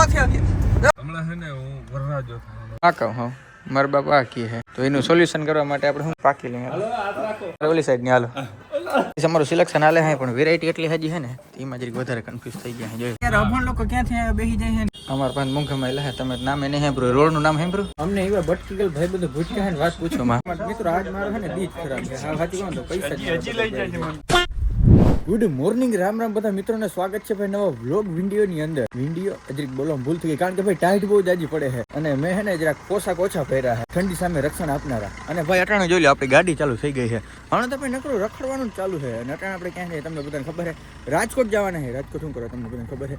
હમણાં છે ને હું વરરાજો આ કહું હા મારા બાપા કી હે તો એનું સોલ્યુશન કરવા માટે આપણે શું પાકી લઈએ ઓલી સાઈડ ની હાલો અમારું સિલેક્શન હાલે હે પણ વેરાયટી એટલી હજી હે ને એમાં જરીક વધારે કન્ફ્યુઝ થઈ ગયા છે યાર અભણ લોકો ક્યાંથી આવ્યા બેહી જાય છે અમાર પાસે મુંગમાં લે તમે નામ એને હેબ્રો રોડ નું નામ હેબ્રો અમને એવા ભટકીગલ ભાઈ બધું ભૂટકા હે વાત પૂછો માં મિત્રો આજ મારો હે ને બીજ ખરાબ છે હા સાચું કહું તો પૈસા હજી લઈ જાય છે ગુડ મોર્નિંગ રામ રામ બધા મિત્રોને સ્વાગત છે ભાઈ નવા વ્લોગ વિડીયો ની અંદર વિડીયો જરીક બોલવા ભૂલ થઈ ગઈ કારણ કે ભાઈ ટાઈટ બહુ જાજી પડે છે અને મેં હે ને જરાક પોશાક ઓછા પહેર્યા છે ઠંડી સામે રક્ષણ આપનારા અને ભાઈ અટાણે જોઈ લો આપણી ગાડી ચાલુ થઈ ગઈ છે હવે તો ભાઈ નકરું રખડવાનું જ ચાલુ છે અને અટાણે આપણે ક્યાં છે તમને બધાને ખબર છે રાજકોટ જવાના છે રાજકોટ શું કરો તમને બધાને ખબર છે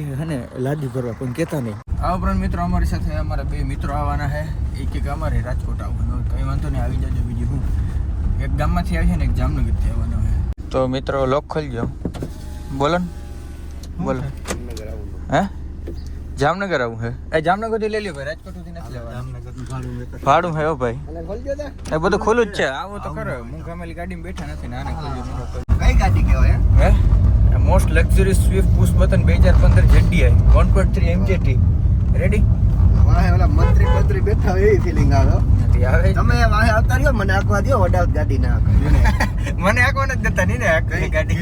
એ હે ને લાદી ભરવા કોઈ કહેતા નહીં આ ઉપરાંત મિત્રો અમારી સાથે અમારા બે મિત્રો આવવાના છે એક અમારે રાજકોટ આવવાનું કંઈ વાંધો નહીં આવી જાજો બીજું હું એક ગામમાંથી આવી છે ને એક જામનગરથી આવવાનો છે તો મિત્રો લોક ખોલજો બોલો ને બોલો હે જામનગર આવું હે એ જામનગર થી લઈ લ્યો ભાઈ રાજકોટ થી નથી લેવાનું ભાડું હે ભાઈ એ બધું ખુલ્લું જ છે આવો તો ખરો હું ગમેલી ગાડીમાં બેઠા નથી નાને ખોલજો કઈ ગાડી કહેવાય હે most luxury Swift push button 2015 ZDI 1.3 MJT ready વાહે ઓલા મંત્રી બેઠા હોય એવી ફીલિંગ આવે તમે વાહે આવતા રહ્યો મને આંકવા દો વડાવત ગાડી ના મને આંકવા નથી દેતા નહીં ને આંકવી ગાડી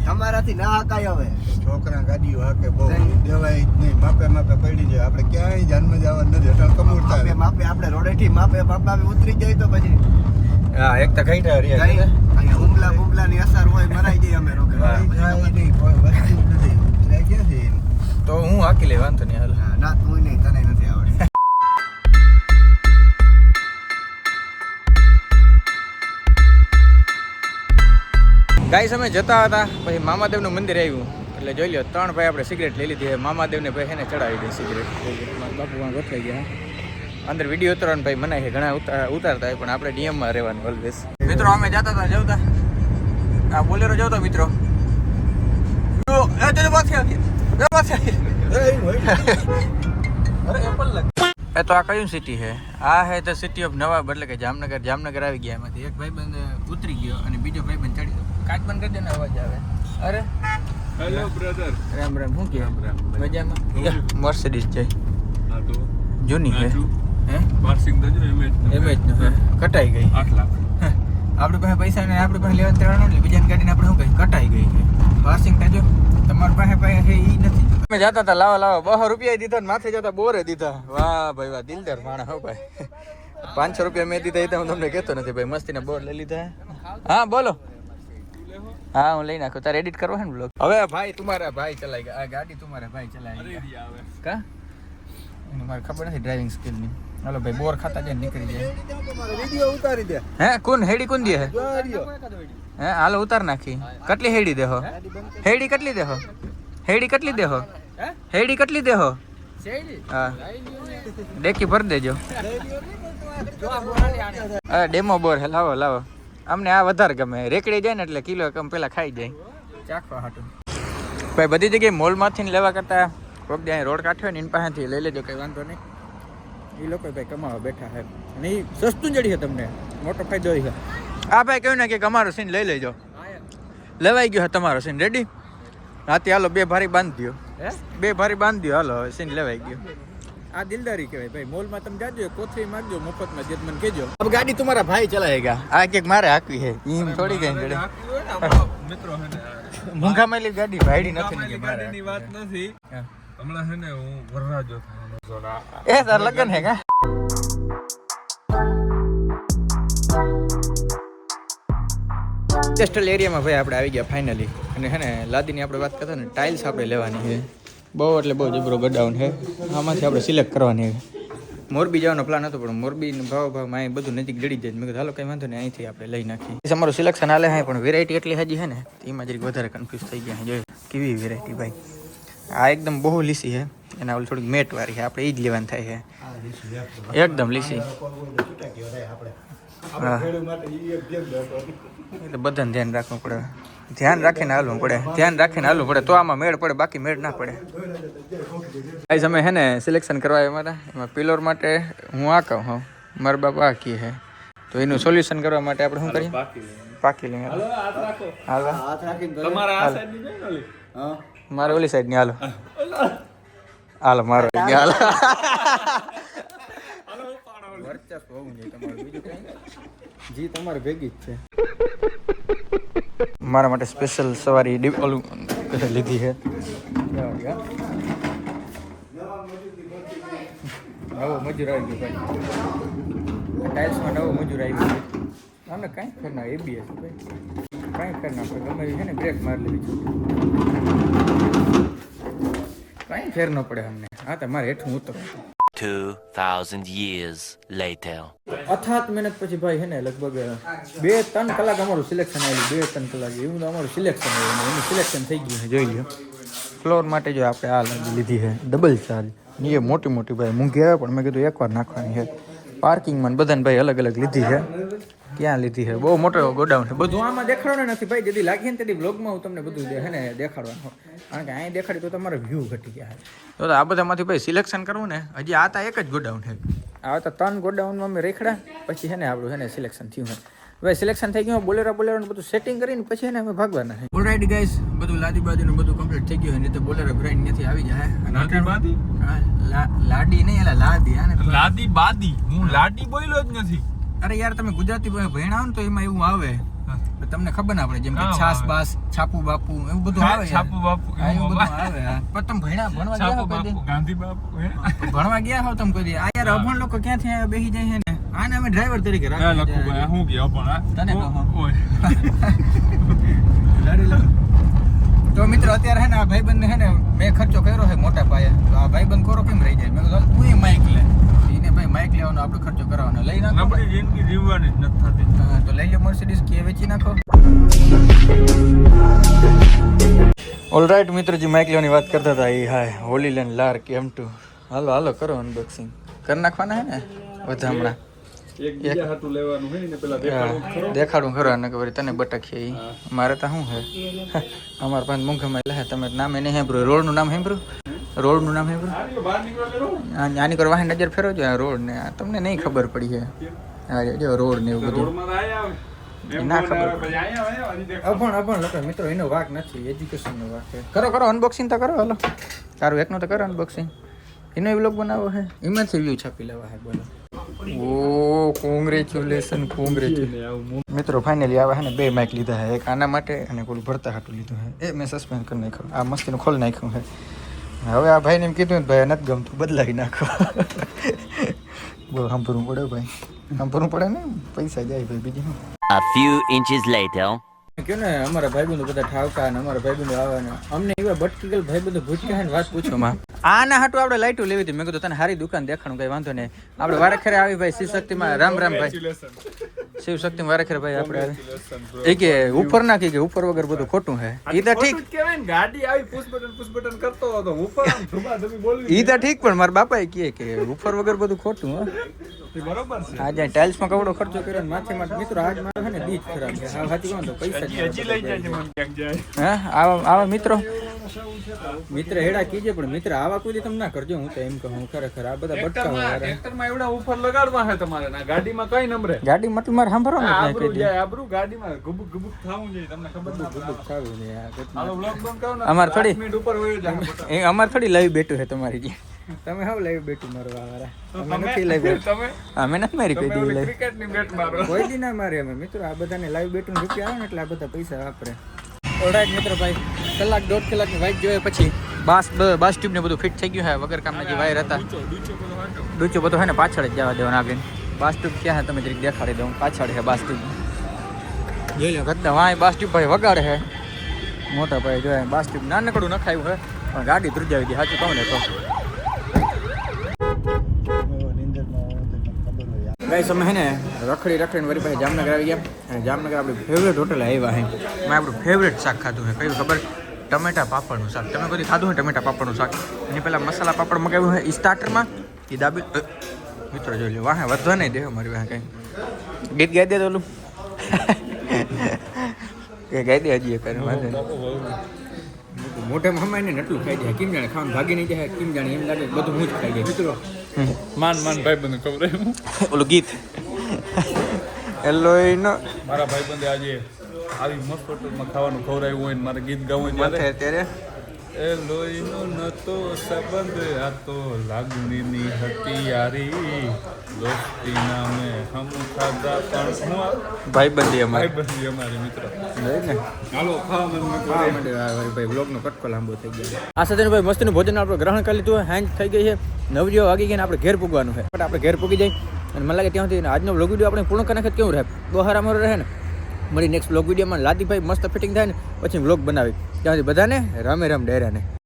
તમારાથી ના આંકાય હવે છોકરા ગાડીઓ હાકે બહુ દેવાય નહીં માપે પડી જાય આપણે ક્યાંય જાનમાં જવા નથી એટલે કમુરતા માપે આપણે રોડેથી માપે ઉતરી જાય તો પછી હા એક તો કઈટા રહ્યા અહીંયા હુમલા ની અસર હોય મરાઈ જાય અમે રોકે નહીં કોઈ વસ્તુ નથી એટલે ક્યાંથી તો હું હાકી લે વાંધો નહીં હાલ ના તું નહીં તને નથી આવડે ગાઈસ અમે જતા હતા પછી મામાદેવનું મંદિર આવ્યું એટલે જોઈ લો 3 ભાઈ આપણે સિગરેટ લઈ લીધી મામાદેવને ભાઈ એને ચડાવી દે સિગરેટ બાપુ વાં ગોઠવાઈ ગયા અંદર વિડીયો ઉતારવાનું ભાઈ મનાય છે ઘણા ઉતારતા હોય પણ આપણે ડીએમમાં રહેવાનું ઓલવેઝ મિત્રો અમે જતા હતા જવતા આ બોલેરો જવતા મિત્રો એ તો આ કયું સિટી છે આ હે ધ સિટી ઓફ નવાબ એટલે કે જામનગર આવી ગયા એમાંથી એક ભાઈબંધ ઉતરી ગયો અને બીજો ભાઈબંધ ચડી ગયો કાચ બંધ કરી દે ને અવાજ આવે અરે હેલો બ્રધર રામ રામ શું કે મજામાં મર્સિડીઝ છે જૂની છે હે પાર્સિંગ તો જો એમએચ નો હે કટાઈ ગઈ 8 લાખ આપણી પાસે પૈસા ને આપણી પાસે લેવા દેવાનું એટલે બીજાની ગાડીને આપણે શું કહી કટાઈ ગઈ છે પાર્સિંગ થાજો તમારી પાસે છે ઈ નથી અમે જતા હતા લાવા 200 રૂપિયા દીધા ને માથે જતા બોરે દીધા વાહ ભાઈ વાહ દિલદાર માણસ હો ભાઈ 500 રૂપિયા મેં દીધા એ હું તમને કહેતો નથી ભાઈ મસ્તીના બોર લઈ લીધા હા બોલો હા હું લઈ નાખું તારે એડિટ કરવો છે ને બ્લોગ હવે ભાઈ તમારા ભાઈ ચલાઈ ગયા આ ગાડી તમારા ભાઈ ચલાવી કા એને મારે ખબર નથી ડ્રાઇવિંગ સ્કિલ ની હાલો ભાઈ બોર ખાતા જાય નીકળી જાય વિડિયો ઉતારી દે હે કોણ હેડી કોણ દે હે હાલો ઉતાર નાખી કેટલી હેડી દેહો હેડી કેટલી દેહો હેડી કેટલી દેહો હા ડેકી ભર દેજો ડેમો બોર હે લાવો અમને આ વધારે ગમે રેકડી જાય ને એટલે કિલો કમ પેલા ખાઈ જાય ચાખવા હાટું ભાઈ બધી જગ્યાએ મોલમાંથી લેવા કરતા કોક દે રોડ કાઠ્યો ને એની પાસેથી લઈ લેજો કઈ વાંધો નહીં એ લોકો ભાઈ કમાવા બેઠા છે અને એ સસ્તું જડી છે તમને મોટો ફાયદો છે આ ભાઈ કહ્યું ને કે અમારો સીન લઈ લેજો લેવાઈ ગયો તમારો સીન રેડી રાતે હાલો 2 ભારી બાંધી દો હાલો સીન લેવાઈ ગયો આ દિલદારી કહેવાય ભાઈ મોલમાં તમે જાજો કોથળી માંગજો મફતમાં જે મને કહેજો अब ગાડી તમારા ભાઈ ચલાવેગા આ કે મારે હાકવી છે ઈમ થોડી કઈ જડે મિત્રો હે ને મુંગા મેલી ગાડી ભાઈડી નથી ને ગાડીની વાત નથી હમણાં છે ને હું વરરાજો થવાનો એ સર લગન હે કા ઇન્ડસ્ટ્રીયલ એરિયામાં ભાઈ આપણે આવી ગયા ફાઇનલી અને હે ને લાદીની આપણે વાત કરતા ને ટાઇલ્સ આપણે લેવાની છે બહુ એટલે બહુ જબરો ગડાઉન છે આમાંથી આપણે સિલેક્ટ કરવાની છે મોરબી જવાનો પ્લાન હતો પણ મોરબીનો ભાવમાં અહીં બધું નજીક જડી જાય મેં કીધું હાલો કંઈ વાંધો નહીં અહીંથી આપણે લઈ નાખીએ અમારું સિલેક્શન હાલે છે પણ વેરાયટી એટલી હજી છે ને એમાં જરીક વધારે કન્ફ્યુઝ થઈ ગયા છે જોઈએ કેવી વેરાયટી ભાઈ આ એકદમ બહુ લીસી છે એના ઓલી થોડીક મેટ વાળી છે આપણે એ જ લેવાનું થાય છે એકદમ લીસી હા એટલે બધાને ધ્યાન રાખવું પડે ધ્યાન રાખીને હાલવું પડે તો આમાં મેળ પડે બાકી મેળ ના પડે ગાઈસ અમે હે ને સિલેક્શન કરવા અમારા એમાં પિલર માટે હું આ કહું હા મારા બાપ આ કી હે તો એનું સોલ્યુશન કરવા માટે આપણે શું કરીએ પાકી લઈએ હાલો મારે ઓલી સાઈડ ની હાલો હાલ મારો હાલ વર્ચસ્વ હોવું જોઈએ તમારું, બીજું કઈ જી તમારે ભેગી જ છે. મારા માટે સ્પેશિયલ સવારી ઓલું લીધી છે. નવો મજૂર આવી ગયો ભાઈ, ટાઇલ્સમાં નવો મજૂર આવી ગયો. આમને કાંઈ ખર ના ABS ભાઈ, કાંઈ ખર ના પડે, ગમે છે ને બ્રેક મારી લેવી છે, કાંઈ ફેર ન પડે અમને. હા તો મારે હેઠું ઉતર. 2000 years later. અથાત મહેનત પછી ભાઈ છે ને લગભગ 2-3 કલાક અમારું સિલેક્શન આવેલું, 2-3 કલાક એવું તો અમારું સિલેક્શન આવ્યું, એનું સિલેક્શન થઈ ગયું છે. જોઈ લો ફ્લોર માટે જો આપણે આ લીધી છે ડબલ ચાર્જ. એ મોટી મોટી ભાઈ મૂંઘી આવે પણ મેં કીધું એકવાર નાખવાની છે. પાર્કિંગમાં બધાને ભાઈ અલગ અલગ લીધી છે. ક્યાં લીધી છે? બહુ મોટો ગોડાઉન છે. બધું આમાં દેખાડવાનું નથી ભાઈ, જેથી લાગીએ ને તેથી બ્લોગમાં હું તમને બધું છે ને દેખાડવાનું, કારણ કે અહીં દેખાડી તો તમારો વ્યૂ ઘટી ગયા. તો આ બધામાંથી ભાઈ સિલેક્શન કરવું ને, હજી આ તો એક જ ગોડાઉન છે. આ તો 3 ગોડાઉનમાં અમે રેખડા પછી છે ને આપણું છે ને સિલેક્શન થયું છે. હવે સિલેક્શન થઈ ગયું, બોલેરા બધું સેટિંગ કરીને પછી એને અમે ભાગવાના છે. ઓલરાઈટ ગાઈસ, બધું લાદી બાદીનું બધું કમ્પ્લીટ થઈ ગયું છે. નહીં તો બોલેરા બ્રાન્ડ નથી આવી જાય. લાદી બાદી? હા, લાડી નહીં, એલા લાદી. હા ને લાદી બાદી, હું લાડી બોલ્યો જ નથી. અરે યાર, તમે ગુજરાતી ભણ્યા હો ને તો એમાં એવું આવે, તમને ખબર ના પડે, જેમ કે છાસ બાસ, છાપુ બાપુ, એવું બધું આવે. છાપુ બાપુ એવું બધું આવે. પણ તમે ભણવા ગયા હો કદી? ગાંધી બાપુ ભણવા ગયા હો તમે કદી? આ યાર અભણ લોકો ક્યાંથી આવ્યા બેસી જાય છે ને, આને અમે ડ્રાઈવર તરીકે લખું ભાઈ, હું ગયો પણ તને કહો ઓય તો મિત્રો અત્યારે હે ને આ ભાઈબંધને હે ને મેં ખર્ચો કર્યો છે મોટા પાયે, તો આ ભાઈબંધ કોરો કેમ રહી જાય? મેં કીધું તું એ માઇક લે. એને ભાઈ માઇક લેવાનો આપણો ખર્ચો કરવાનો, લઈ નાખો. આપણી જિંદગી જીવવાની જ નથી થતી. તો લઈ લો મર્સિડીઝ કે વેચી નાખો. ઓલરાઈટ મિત્રજી, માઇક લેવાની વાત કરતા હતા એ. હાય હોલીલેન્ડ લાર કેમ2. હાલો હાલો કરો અનબોક્સિંગ કરી નાખવાના હે ને બધા હમણાં. એક બીજા હાટું લેવાનું હોય ને પેલા દેખાડું ખરો ને ખબર તને બટકીએ. મારે તો શું છે, અમારા પાસે મૂંઘામાં લે. તમે નામ એને સાંભળ્યું? રોડનું નામ સાંભળ્યું? રોડનું નામ સાંભળ્યું? આની પર વાહન નજર ફેરવજો આ રોડ ને, તમને નહીં ખબર પડી છે. હા જો રોડ ને એવું બધું ના ખબર. અભણ લોકો મિત્રો, એનો વાક નથી, એજ્યુકેશનનો વાક છે. કરો અનબોક્સિંગ તો કરો. હાલો તારું એકનું તો કરો અનબોક્સિંગ. એનો વ્લોગ બનાવો છે, એમાંથી વ્યૂ છાપી લેવા છે. બોલો. ઓ કોંગ્રેચ્યુલેશન મિત્રો, ફાઇનલી આવે છે ને 2 માઇક લીધા છે. એક આના માટે અને કોઈ ભરતા હાટું લીધું છે. એ મેં સસ્પેન્ડ કરી નાખ્યું, આ મસ્તીનું ખોલી નાખ્યું છે. હવે આ ભાઈને એમ કીધું ને ભાઈ નથી ગમતું, બદલાવી નાખો. બહુ સાંભળવું પડે ભાઈ, સાંભળવું પડે ને, પૈસા જાય ભાઈ. બીજું A few inches later. કયો ને અમારા ભાઈબંધો બધા ઠાવકા ને અમારા ભાઈબંધો આવે ને અમને એવા ભટકી ગયેલ ભાઈબંધો ભૂચકા ને વાત પૂછો માં. આના હાટું આપણે લાઈટો લેવી હતી. મેં કીધું તને સારી દુકાન દેખાડું, કઈ વાંધો નહીં. આપણે વારેખરે આવી ભાઈ શિવશક્તિમાં. રામ ભાઈ શિવશક્તિમાં વારેખરે ભાઈ આપણે આવી. એ કે ઉપર ના કે ઉપર વગર બધું ખોટું છે. ઈ તો ઠીક કહેવાય ને, ગાડી આવી પુશ બટન કરતો હતો ઉપર આમ ધુબા ધુબી બોલવી. ઈ તો ઠીક, પણ મારા બાપાએ કહે કે ઉપર વગર બધું ખોટું. બરોબર છે. આજે ટાઇલ્સમાં કવડો ખર્ચો કર્યો ને માથે મિત્રો આજ મારો છે ને બીજ ખરાબ છે. હા સાચી કહું તો પૈસા હજી લઈ જાય છે મને ક્યાંક જાય. હા આવા મિત્રો હેડા કીજે, પણ મિત્ર આવા કોઈ તમે ના કરજો. હું તો એમ કહું ખરેખર આ બધા બટકા ટ્રેક્ટરમાં એવડા ઉપર લગાડવા છે તમારે, ના ગાડીમાં કઈ નંબરે. ગાડી મતલબ મારે સાંભળવાનું જ આબરૂ જાય, આબરૂ ગાડીમાં ગુબુક ગુબુક થાવું જોઈએ. તમને ખબર ના ગુબુક થાવું છે. હાલો બ્લોગ બંધ કરો ને. અમાર થોડી મિનિટ ઉપર વયો જાય. એ અમાર થોડી લાઈવ બેઠું છે તમારી જે. તમે હાવ લાઈવ બેઠું મારવા વાળા. અમે નથી લાઈવ બેઠું. તમે અમે નથી મારી કોઈ દી લાઈવ. ક્રિકેટની બેટ મારો. કોઈ દી ના મારી અમે મિત્રો. આ બધાને લાઈવ બેઠું રૂપિયા આવે ને એટલે આ બધા પૈસા વાપરે. ઓલરાઈટ મિત્રો ભાઈ, કલાક 1.5 કલાકની વાઇટ જોઈએ પછી બાસ ટ્યુબ ને બધું ફિટ થઈ ગયું છે. વગર કામના જે વાયર હતા ડૂચો બધો છે ને પાછળ જ જવા દેવાના. આગળ બાસ ટ્યુબ ક્યાં છે તમે જરીક દેખાડી દઉં. પાછળ છે બાસ ટ્યુબ. જોઈ લો ગદ્દા વાય બાસ ટ્યુબ ભાઈ વગાડે છે. મોટા ભાઈ જોઈએ બાસ ટ્યુબ નાનકડું નખાયું છે પણ ગાડી ધ્રુજાવી દી. સાચું કહું ને તો ગાઈસ અમે હે ને રખડીને વળી પાસે જામનગર આવી ગયા. અને જામનગર આપણી ફેવરેટ હોટલ આવ્યા છે. મેં આપણું ફેવરેટ શાક ખાધું છે. કયું ખબર? ટમેટા પાપડનું શાક. તમે કદી ખાધું હોય ટમેટા પાપડનું શાક? એની પહેલાં મસાલા પાપડ મગાવ્યું છે સ્ટાર્ટરમાં. એ દાબી મિત્રો જોઈ લો વાહે વધવા નહીં દે મારી વાહે કંઈ. ગીત ગાઈ દે તો ઓલું કે ગાઈ દે હજી એક વાંધો મોઢે મમ્માઈને એટલું ખાઈ જાય. કેમ જાણે ખાવાનું ભાગી નહીં જાય, કેમ જાણે એમ લાગે બધું હું જ ખાઈ જાય. મિત્રો માન ભાઈ બંધ ખબર ઓલું ગીત એલોયનો મારા ભાઈ બંધે આજે આવી મસ્ત હોટલમાં ખાવાનું ખવડાવ્યું હોય ને મારે ગીત ગાવું હોય અત્યારે એ લોહીનો નતો સંબંધ આ તો લાગણીની હતી યારી દોસ્તી નામે હમ ખાધા પણ હું ભાઈબંધી અમારે ભાઈબંધી અમારી મિત્ર ને હાલો ખાવા મને ભાઈ બ્લોગનો કટકો લાંબો થઈ ગયો આ સાથે ભાઈ મસ્તીનું ભોજન આપણે ગ્રહણ કરી લીધું હેન્ડ થઈ ગઈ છે 9 વાગી ગયા ને આપણે ઘેર પૂગવાનું છે બટ આપણે ઘેર પૂગી જાય અને મને લાગે ત્યાંથી આજનો બ્લોગ વિડીયો આપણે પૂર્ણ કરી નાખે કેવું રહે બહુ હારામાં રહે ને મળી નેક્સ્ટ બ્લોગ વિડીયોમાં લાદીભાઈ મસ્ત ફિટિંગ થાય ને પછી બ્લોગ બનાવી ત્યાંથી બધાને રામે રામ ડેરાને